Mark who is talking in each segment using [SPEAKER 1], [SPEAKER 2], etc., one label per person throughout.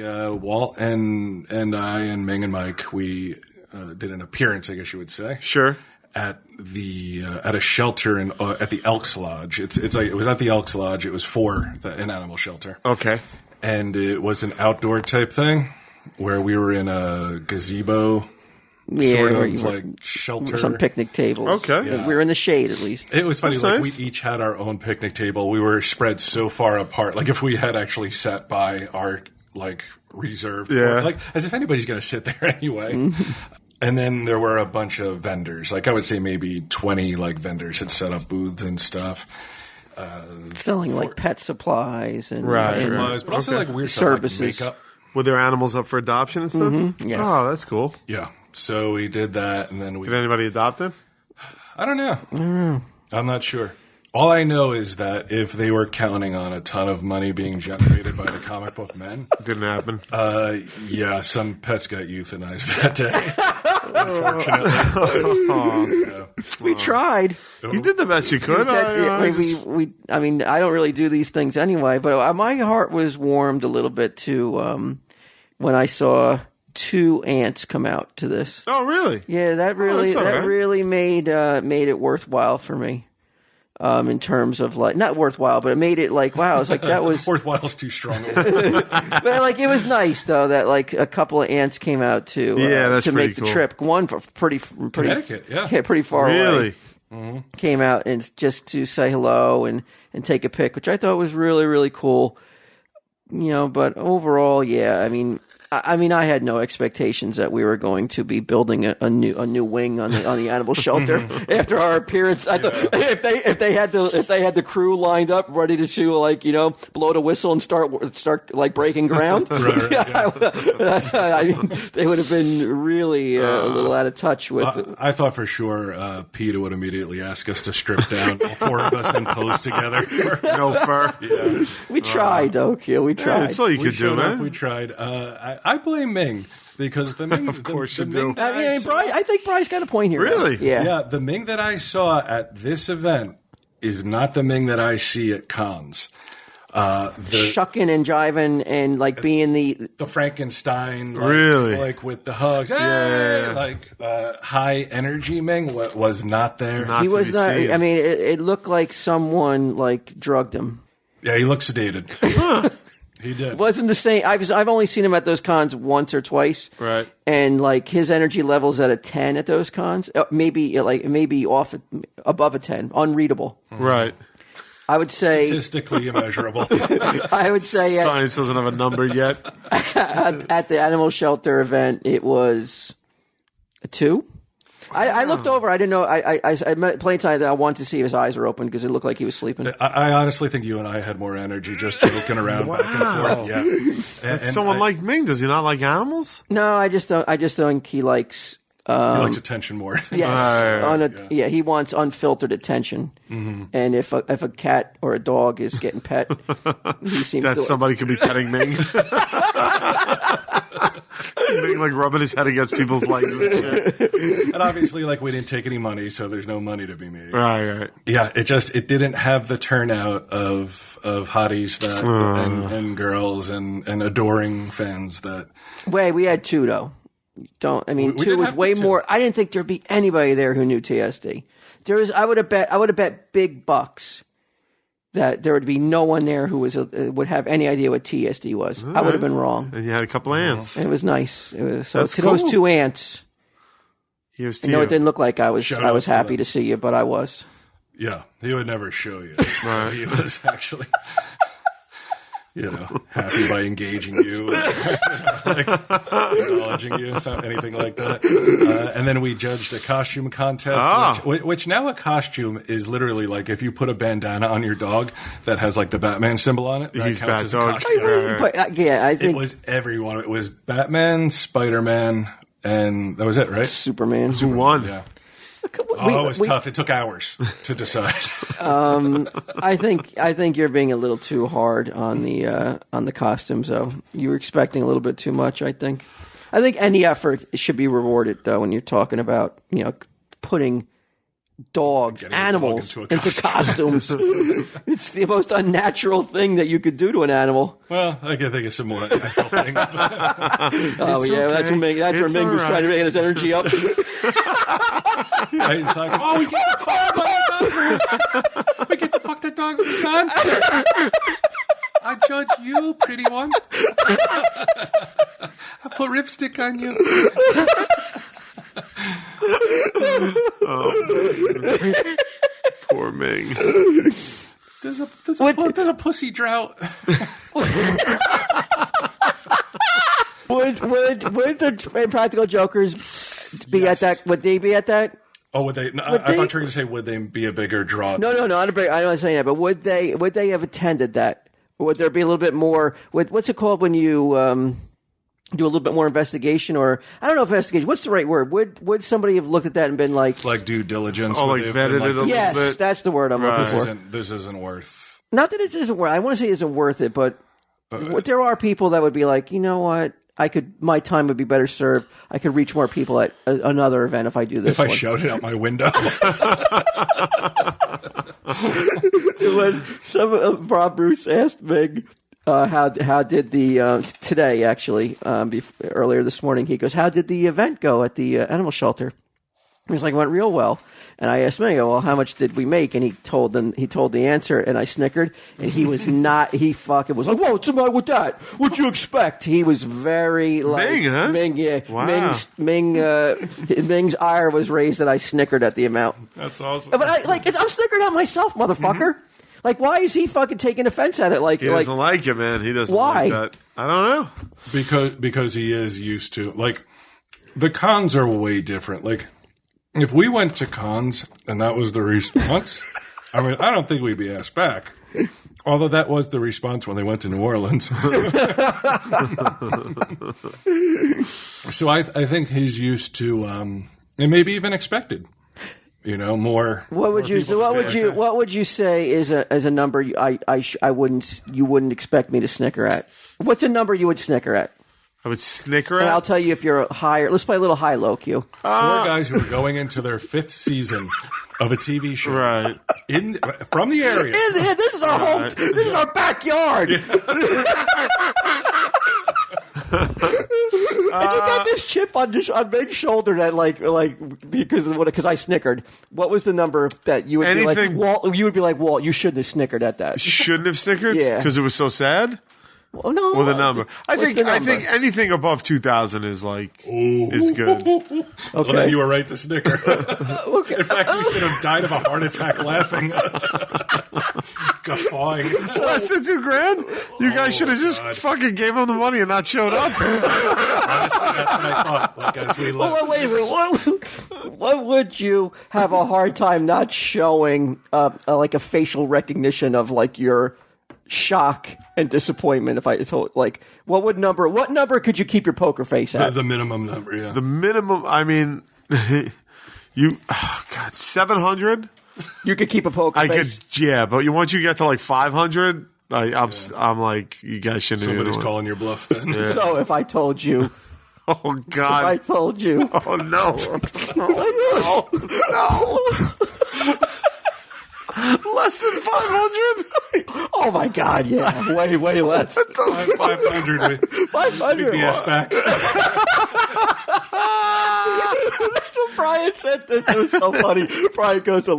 [SPEAKER 1] Walt and I and Ming and Mike, we did an appearance, I guess you would say.
[SPEAKER 2] Sure.
[SPEAKER 1] At a shelter at the Elks Lodge. It's like, it was at the Elks Lodge. It was for an animal shelter.
[SPEAKER 2] Okay.
[SPEAKER 1] And it was an outdoor type thing where we were in a gazebo, sort of like shelter.
[SPEAKER 3] Some picnic tables.
[SPEAKER 2] Okay.
[SPEAKER 3] Yeah. We were in the shade at least.
[SPEAKER 1] It was funny.
[SPEAKER 2] That's
[SPEAKER 1] like
[SPEAKER 2] nice.
[SPEAKER 1] we each had our own picnic table. We were spread so far apart. Like if we had actually sat by our like reserved, like as if anybody's going to sit there anyway. And then there were a bunch of vendors. Like I would say maybe 20 like vendors had set up booths and stuff.
[SPEAKER 3] Selling like pet supplies and
[SPEAKER 1] supplies, but also like weird
[SPEAKER 3] services.
[SPEAKER 1] Stuff like makeup.
[SPEAKER 2] Were there animals up for adoption and stuff?
[SPEAKER 3] Mm-hmm. Yes.
[SPEAKER 2] Oh, that's cool.
[SPEAKER 1] Yeah. So we did that, and then
[SPEAKER 2] Did anybody adopt it?
[SPEAKER 1] I don't know. I'm not sure. All I know is that if they were counting on a ton of money being generated by the comic book men,
[SPEAKER 2] Didn't happen.
[SPEAKER 1] yeah, some pets got euthanized that day. Unfortunately,
[SPEAKER 3] We tried.
[SPEAKER 2] You did the best you could.
[SPEAKER 3] I mean, I don't really do these things anyway, but my heart was warmed a little bit to when I saw 2 ants come out to this.
[SPEAKER 2] Oh, really?
[SPEAKER 3] Yeah, that really
[SPEAKER 2] that's all right.
[SPEAKER 3] really made it worthwhile for me. In terms of like not worthwhile, but it made it like wow. It's like that was
[SPEAKER 1] worthwhile is too strong.
[SPEAKER 3] but like it was nice though that like a couple of ants came out to
[SPEAKER 2] that's
[SPEAKER 3] to
[SPEAKER 2] pretty
[SPEAKER 3] make
[SPEAKER 2] cool.
[SPEAKER 3] the trip. One for pretty
[SPEAKER 1] Connecticut,
[SPEAKER 3] pretty far away.
[SPEAKER 2] Really?
[SPEAKER 3] Came out and just to say hello and take a pic, which I thought was really really cool. You know, but overall, yeah. I mean, I had no expectations that we were going to be building a new wing on the animal shelter after our appearance. I thought if they had the crew lined up ready to like blow the whistle and start like breaking ground, I mean, they would have been really a little out of touch with.
[SPEAKER 1] I thought for sure Peter would immediately ask us to strip down, all 4 of us, and pose together.
[SPEAKER 2] No fur.
[SPEAKER 1] Yeah.
[SPEAKER 3] We tried, though, Keel. We tried.
[SPEAKER 2] That's all you could do,
[SPEAKER 1] showed up,
[SPEAKER 2] man.
[SPEAKER 1] we tried. I blame Ming because the Ming.
[SPEAKER 2] Of course you
[SPEAKER 1] the
[SPEAKER 2] do.
[SPEAKER 1] Ming that
[SPEAKER 3] I mean, I think Bry's got a point here.
[SPEAKER 2] Really?
[SPEAKER 3] Yeah.
[SPEAKER 1] Yeah, the Ming that I saw at this event is not the Ming that I see at cons.
[SPEAKER 3] Shucking and jiving and like being the
[SPEAKER 1] Frankenstein, like,
[SPEAKER 2] Really?
[SPEAKER 1] like with the hugs, hey! Like high energy Ming was not there.
[SPEAKER 3] he was not. I mean, it looked like someone like drugged him.
[SPEAKER 1] Yeah, he looked sedated. He did.
[SPEAKER 3] It wasn't the same. I've only seen him at those cons once or twice.
[SPEAKER 2] Right.
[SPEAKER 3] And like his energy level's at a 10 at those cons. Maybe off above a 10. Unreadable.
[SPEAKER 2] Right.
[SPEAKER 3] I would say
[SPEAKER 1] Statistically immeasurable.
[SPEAKER 3] I would say
[SPEAKER 2] Science doesn't have a number yet.
[SPEAKER 3] at the animal shelter event it was a 2. I looked over. I didn't know. I met plenty of times that I wanted to see if his eyes were open because it looked like he was sleeping.
[SPEAKER 1] I honestly think you and I had more energy just joking around back and forth. Yeah. And
[SPEAKER 2] Someone like Ming, does he not like animals?
[SPEAKER 3] No, I just think he likes.
[SPEAKER 1] He likes attention more.
[SPEAKER 3] Yes, he wants unfiltered attention. Mm-hmm. And if a cat or a dog is getting pet, he seems
[SPEAKER 2] that
[SPEAKER 3] to
[SPEAKER 2] somebody could be petting Ming. Ming like rubbing his head against people's legs and shit.
[SPEAKER 1] And obviously, like, we didn't take any money, so there's no money to be made.
[SPEAKER 2] Right.
[SPEAKER 1] Yeah, it didn't have the turnout of hotties and girls and adoring fans that.
[SPEAKER 3] Wait, we had 2 though.
[SPEAKER 1] We
[SPEAKER 3] 2 was way more. I didn't think there'd be anybody there who knew TSD. I would have bet big bucks that there would be no one there who would have any idea what TSD was. I would have been wrong.
[SPEAKER 2] And you had a couple of ants.
[SPEAKER 3] It was nice.
[SPEAKER 2] That's
[SPEAKER 3] to
[SPEAKER 2] cool.
[SPEAKER 3] those 2 ants.
[SPEAKER 2] Here's to
[SPEAKER 3] I know
[SPEAKER 2] you.
[SPEAKER 3] it didn't look like I was
[SPEAKER 1] Shout-outs
[SPEAKER 3] happy
[SPEAKER 1] to
[SPEAKER 3] to see you, but I was.
[SPEAKER 1] Yeah, he would never show you.
[SPEAKER 2] Right.
[SPEAKER 1] He was actually, happy by engaging you, like acknowledging you, anything like that. And then we judged a costume contest, which now a costume is literally like if you put a bandana on your dog that has like the Batman symbol on it, that
[SPEAKER 2] He's
[SPEAKER 1] counts
[SPEAKER 2] bad
[SPEAKER 1] as a
[SPEAKER 2] dog.
[SPEAKER 1] costume.
[SPEAKER 3] But I think
[SPEAKER 1] It was everyone. It was Batman, Spider-Man, and that was it, right?
[SPEAKER 3] Superman.
[SPEAKER 2] Who won?
[SPEAKER 1] Yeah. It was tough. It took hours to decide.
[SPEAKER 3] I think you're being a little too hard on the costumes, though. You were expecting a little bit too much. I think any effort should be rewarded, though. When you're talking about putting dogs, animals into costumes. It's the most unnatural thing that you could do to an animal.
[SPEAKER 1] Well, I can think of some more natural things.
[SPEAKER 3] Oh, yeah, that's where Ming was trying to get his energy up.
[SPEAKER 1] He's like, oh, we get the fuck that dog done. I judge you, pretty one. I put lipstick on you.
[SPEAKER 2] Poor Ming.
[SPEAKER 1] There's a pussy drought.
[SPEAKER 3] Would the Impractical Jokers be at that? Would they be at that?
[SPEAKER 1] Oh, would they? No, I thought you were going to say, would they be a bigger draw?
[SPEAKER 3] No. I'm not saying that. But would they have attended that? Or would there be a little bit more? What's it called when you do a little bit more investigation, or I don't know if investigation. What's the right word? Would somebody have looked at that and been like
[SPEAKER 1] due diligence?
[SPEAKER 2] Oh, like vetted it a little bit.
[SPEAKER 3] Yes, that's the word I'm looking for.
[SPEAKER 1] This isn't worth.
[SPEAKER 3] Not that it isn't worth. I want to say it isn't worth it, but there are people that would be like, you know what? My time would be better served. I could reach more people at another event if I do this.
[SPEAKER 1] If I shouted out my window.
[SPEAKER 3] When Bob Bruce asked Ming, how did the today actually earlier this morning, he goes, how did the event go at the animal shelter? He's like, it went real well. And I asked Ming, well, how much did we make? And he told the answer, and I snickered. And he was not. He fucking was like, whoa, what's the matter with that? What'd you expect? He was very like
[SPEAKER 2] Ming, huh?
[SPEAKER 3] Ming, yeah.
[SPEAKER 2] Wow.
[SPEAKER 3] Ming's ire was raised that I snickered at the amount.
[SPEAKER 1] That's awesome.
[SPEAKER 3] But I'm snickered at myself, motherfucker. Mm-hmm. Like, why is he fucking taking offense at it? Like,
[SPEAKER 2] he doesn't like it, man. He doesn't
[SPEAKER 3] why?
[SPEAKER 2] like that. I don't know.
[SPEAKER 1] Because he is used to, like, the cons are way different. Like, if we went to cons and that was the response, I mean, I don't think we'd be asked back. Although that was the response when they went to New Orleans. So I think he's used to, and maybe even expected. You know, more. What would you
[SPEAKER 3] say is a number you wouldn't expect me to snicker at? What's a number you would snicker at?
[SPEAKER 2] I would snicker
[SPEAKER 3] and
[SPEAKER 2] at.
[SPEAKER 3] I'll tell you if you're higher. Let's play a little high low Q.
[SPEAKER 1] Four guys who are going into their 5th season of a TV show,
[SPEAKER 2] right?
[SPEAKER 1] From the area.
[SPEAKER 3] This is our home. This is our backyard. Yeah. And you got this chip on Ming's shoulder that like because I snickered. What was the number that you would be like, Walt? You would be like, Walt, you shouldn't have snickered at that.
[SPEAKER 2] Shouldn't have snickered?
[SPEAKER 3] Yeah,
[SPEAKER 2] because it was so sad.
[SPEAKER 3] Well, no.
[SPEAKER 2] Or the number. I think anything above 2,000 is is good.
[SPEAKER 1] Okay, well, then you were right to snicker. Okay. In fact, you could have died of a heart attack laughing, guffawing.
[SPEAKER 2] Less than $2,000? You guys should have just fucking gave him the money and not showed up.
[SPEAKER 1] Honestly, that's what I thought. Like, as we left.
[SPEAKER 3] Well, wait a minute. What would you have a hard time not showing, like a facial recognition of like your shock and disappointment? If I told, like, what number could you keep your poker face at?
[SPEAKER 1] The minimum number, yeah.
[SPEAKER 2] The minimum, I mean, 700?
[SPEAKER 3] You could keep a poker face?
[SPEAKER 2] But once you get to like 500, I'm like, you guys shouldn't.
[SPEAKER 1] Somebody's calling your bluff then.
[SPEAKER 3] Yeah. So if I told you.
[SPEAKER 2] Oh, God.
[SPEAKER 3] If I told you.
[SPEAKER 2] Oh, no. No. Less than 500?
[SPEAKER 3] Oh my God! Yeah, way less.
[SPEAKER 1] 500.
[SPEAKER 3] 500.
[SPEAKER 1] We'd be asked back.
[SPEAKER 3] That's what Bryan said. This was so funny. Bryan goes to the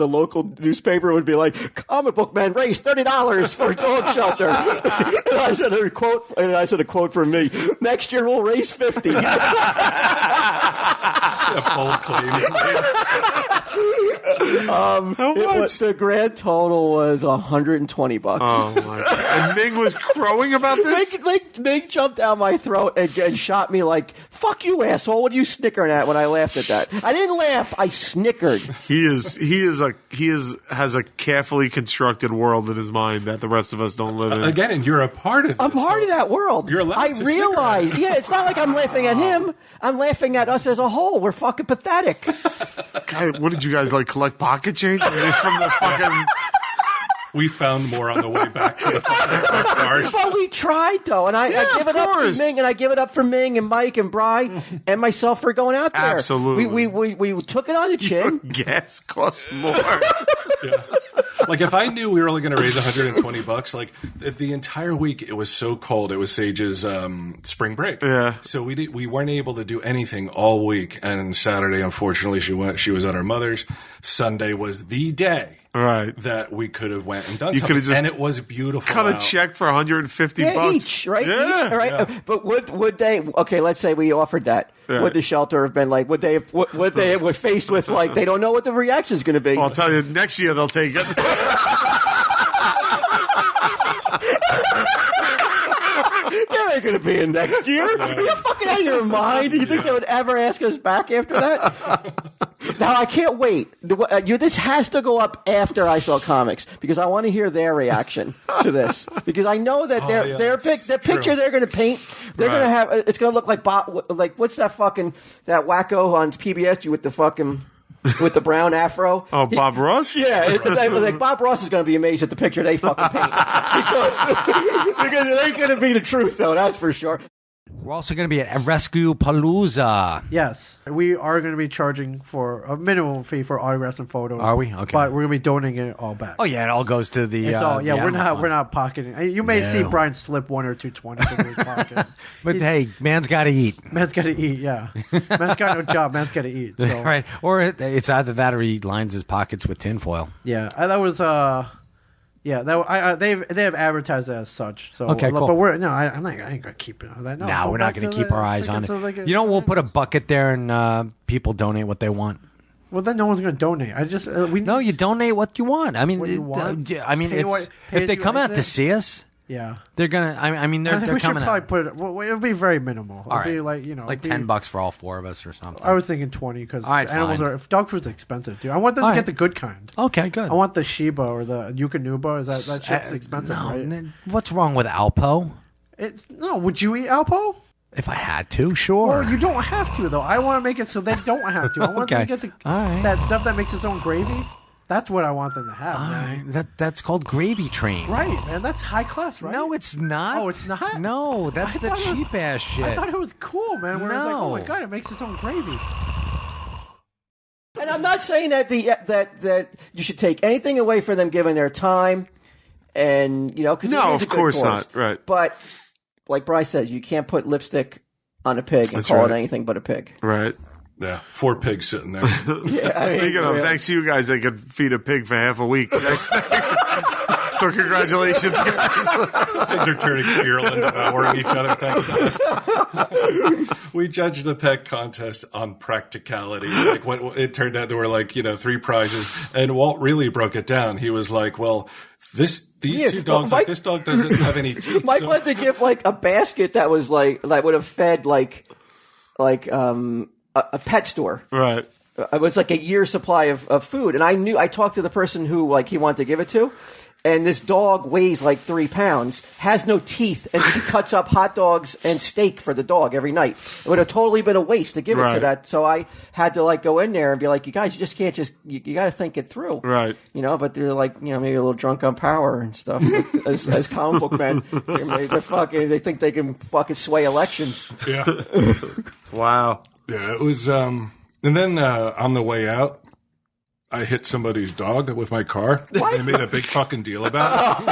[SPEAKER 3] local newspaper would be like, "Comic Book Men raised $30 for a dog shelter." And I said a quote from me. Next year we'll raise 50.
[SPEAKER 1] Bold claims.
[SPEAKER 2] How much?
[SPEAKER 3] The grand total was $120.
[SPEAKER 2] Oh my God! And Ming was crowing about this.
[SPEAKER 3] Ming jumped down my throat and shot me like, "Fuck you, asshole! What are you snickering at?" When I laughed at that, I didn't laugh. I snickered.
[SPEAKER 2] He has a carefully constructed world in his mind that the rest of us don't live in.
[SPEAKER 1] Again, and you're a part of it.
[SPEAKER 3] I'm part of that world.
[SPEAKER 1] You're allowed to
[SPEAKER 3] realize. Yeah, it's not like I'm laughing at him. I'm laughing at us as a whole. We're fucking pathetic.
[SPEAKER 2] God, what did you guys collect pocket change from the fucking?
[SPEAKER 1] we found more on the way back to the fucking cars.
[SPEAKER 3] Well, we tried though, and I give it up for Ming, and I give it up for Ming and Mike and Bry and myself for going out there.
[SPEAKER 2] Absolutely,
[SPEAKER 3] we took it on the chin.
[SPEAKER 2] Gas costs more.
[SPEAKER 1] Yeah. Like if I knew we were only going to raise $120, like the entire week it was so cold. It was Sage's spring break.
[SPEAKER 2] Yeah.
[SPEAKER 1] So we weren't able to do anything all week. And Saturday, unfortunately, she was at her mother's. Sunday was the day.
[SPEAKER 2] Right.
[SPEAKER 1] That we could have went and done
[SPEAKER 2] you
[SPEAKER 1] something.
[SPEAKER 2] Just
[SPEAKER 1] and it was beautiful.
[SPEAKER 2] Cut a check for $150
[SPEAKER 3] each, right?
[SPEAKER 2] Yeah.
[SPEAKER 3] Each, right? Yeah. But would they? Okay, let's say we offered that. Right. Would the shelter have been like? Would they were faced with like they don't know what the reaction is going to be?
[SPEAKER 2] Well, I'll tell you, next year they'll take it.
[SPEAKER 3] There ain't going to be a next year. Yeah. Are you fucking out of your mind? Do you think they would ever ask us back after that? Now, I can't wait. This has to go up after ISellComics because I want to hear their reaction to this. Because I know that their picture they're going to paint, they're going to have, it's going to look like what's that wacko on PBS with the fucking... with the brown afro.
[SPEAKER 2] Oh, Bob Ross?
[SPEAKER 3] Yeah. Like Bob Ross is going to be amazed at the picture they fucking paint. because it ain't going to be the truth, though, that's for sure.
[SPEAKER 4] We're also going to be at Rescue Palooza.
[SPEAKER 5] Yes. We are going to be charging for a minimum fee for autographs and photos.
[SPEAKER 4] Are we? Okay.
[SPEAKER 5] But we're going to be donating it all back.
[SPEAKER 4] Oh, yeah. It all goes to the...
[SPEAKER 5] we're not pocketing. You may see Brian slip 1 or 2 20s into his pocket.
[SPEAKER 4] But hey, man's got to eat.
[SPEAKER 5] Man's got to eat, yeah. Man's got no job. Man's got to eat. So.
[SPEAKER 4] Right. Or it's either that or he lines his pockets with tinfoil.
[SPEAKER 5] Yeah. That was... Yeah, they have advertised it as such. So
[SPEAKER 4] okay, cool.
[SPEAKER 5] But I ain't gonna keep it on that. No,
[SPEAKER 4] we're not gonna keep our eyes on it. We'll put a bucket there and people donate what they want.
[SPEAKER 5] Well, then no one's gonna donate.
[SPEAKER 4] No, you donate what you want. I mean, if they come out to see us.
[SPEAKER 5] Yeah,
[SPEAKER 4] they're gonna. They're coming out.
[SPEAKER 5] It'll be very minimal. It'll be like
[SPEAKER 4] $10 for all 4 of us or something.
[SPEAKER 5] I was thinking 20 because animals
[SPEAKER 4] fine.
[SPEAKER 5] are. If dog food's expensive, dude. I want them to get the good kind.
[SPEAKER 4] Okay, good.
[SPEAKER 5] I want the Shiba or the Yukonuba. Is that shit's expensive?
[SPEAKER 4] No,
[SPEAKER 5] right?
[SPEAKER 4] What's wrong with Alpo?
[SPEAKER 5] Would you eat Alpo?
[SPEAKER 4] If I had to, sure.
[SPEAKER 5] Well, you don't have to though. I want to make it so they don't have to. I want them to get that stuff that makes its own gravy. That's what I want them to have.
[SPEAKER 4] That's called Gravy Train.
[SPEAKER 5] Right, man. That's high class, right?
[SPEAKER 4] No, it's not.
[SPEAKER 5] Oh, it's not?
[SPEAKER 4] No, that's the cheap-ass shit.
[SPEAKER 5] I thought it was cool, man. Where it's like, oh, my God, it makes its own gravy.
[SPEAKER 3] And I'm not saying that that you should take anything away from them given their time and, because
[SPEAKER 2] no, of course not. Right.
[SPEAKER 3] But like Bryce says, you can't put lipstick on a pig and call it anything but a pig.
[SPEAKER 2] Right.
[SPEAKER 1] Yeah, 4 pigs sitting there.
[SPEAKER 2] Speaking of, thanks to you guys, they could feed a pig for half a week. Next thing. So congratulations, guys.
[SPEAKER 1] Pigs are turning virulent, devouring each other. Thanks to us. We judged the pet contest on practicality. Like when it turned out there were 3 prizes, and Walt really broke it down. He was like, "Well, these 2 dogs, this dog doesn't have any teeth."
[SPEAKER 3] Mike wanted to give a basket that was that would have fed a pet store.
[SPEAKER 2] Right.
[SPEAKER 3] It was like a year's supply of food. And I talked to the person who he wanted to give it to. And this dog weighs 3 pounds, has no teeth, and she cuts up hot dogs and steak for the dog every night. It would have totally been a waste to give it to that. So I had to go in there and be like, you guys, you just can't you got to think it through.
[SPEAKER 2] Right.
[SPEAKER 3] But they're maybe a little drunk on power and stuff. as comic book men, they think they can fucking sway elections.
[SPEAKER 1] Yeah.
[SPEAKER 2] Wow.
[SPEAKER 1] Yeah, it was, and then on the way out, I hit somebody's dog with my car. What? They made a big fucking deal about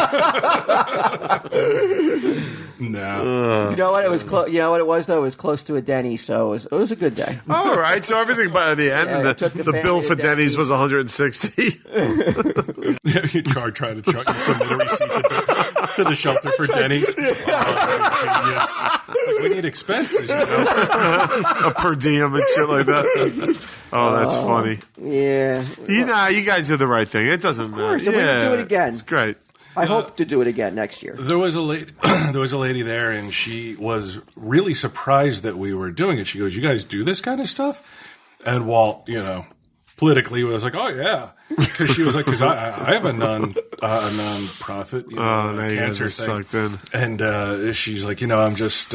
[SPEAKER 1] it. No.
[SPEAKER 3] You know what? It was close. You know what it was though? It was close to a Denny's, so it was a good day.
[SPEAKER 2] All right. So everything by the end, the bill for Denny's was $160.
[SPEAKER 1] You trying to chuck submit a receipt to the shelter for Denny's. Genius. We need expenses,
[SPEAKER 2] a per diem and shit like that. Oh, that's funny.
[SPEAKER 3] Yeah.
[SPEAKER 2] You guys did the right thing. It doesn't matter.
[SPEAKER 3] So we can do it again.
[SPEAKER 2] It's great.
[SPEAKER 3] I hope to do it again next year.
[SPEAKER 1] There was a lady there, and she was really surprised that we were doing it. She goes, "You guys do this kind of stuff?" And Walt, politically was like, "Oh yeah," because she was like, "Because I have a non-profit, cancer thing."
[SPEAKER 2] Sucked in.
[SPEAKER 1] And she's like, "I'm just."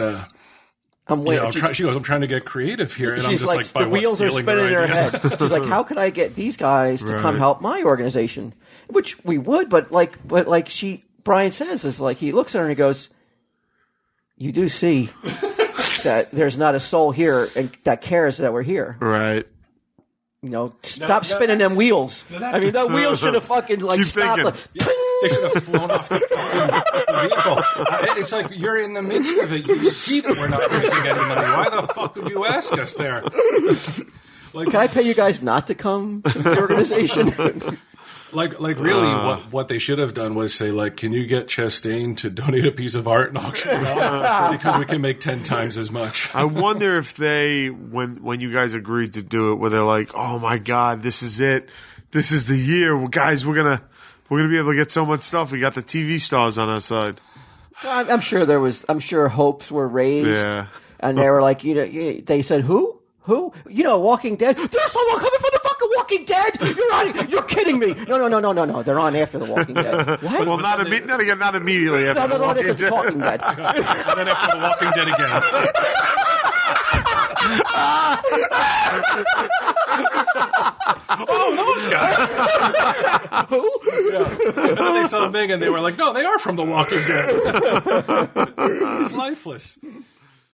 [SPEAKER 3] I'm waiting.
[SPEAKER 1] She goes, I'm trying to get creative here. And
[SPEAKER 3] she's
[SPEAKER 1] I'm just like
[SPEAKER 3] the wheels are spinning in her head. She's like, how could I get these guys to come help my organization? Which we would, but Bryan says is like, he looks at her and he goes, you do see that there's not a soul here that cares that we're here.
[SPEAKER 2] Right.
[SPEAKER 3] Stop spinning them wheels. I mean, that wheel should have fucking stopped.
[SPEAKER 1] They should have flown off the fucking vehicle. It's like you're in the midst of it. You see that we're not raising any money. Why the fuck would you ask us there?
[SPEAKER 3] Can I pay you guys not to come to the organization?
[SPEAKER 1] Really, what they should have done was say, like, can you get Chastain to donate a piece of art and auction it off? Because we can make 10 times as much.
[SPEAKER 2] I wonder if they, when you guys agreed to do it, where they're like, oh my God, this is it. This is the year. Well, guys, we're gonna be able to get so much stuff. We got the TV stars on our side.
[SPEAKER 3] I'm sure hopes were raised.
[SPEAKER 2] Yeah.
[SPEAKER 3] And they were like, they said, who? Walking Dead. There's someone coming from the fucking Walking Dead. You're kidding me. No. They're on after the Walking Dead. What?
[SPEAKER 2] Well, not immediately after the Walking Dead.
[SPEAKER 3] Walking Dead.
[SPEAKER 1] And then after the Walking Dead again. Oh, those guys.
[SPEAKER 3] Who?
[SPEAKER 1] Yeah. And then they saw Ming and they were like, no, they are from the Walking Dead. He's lifeless.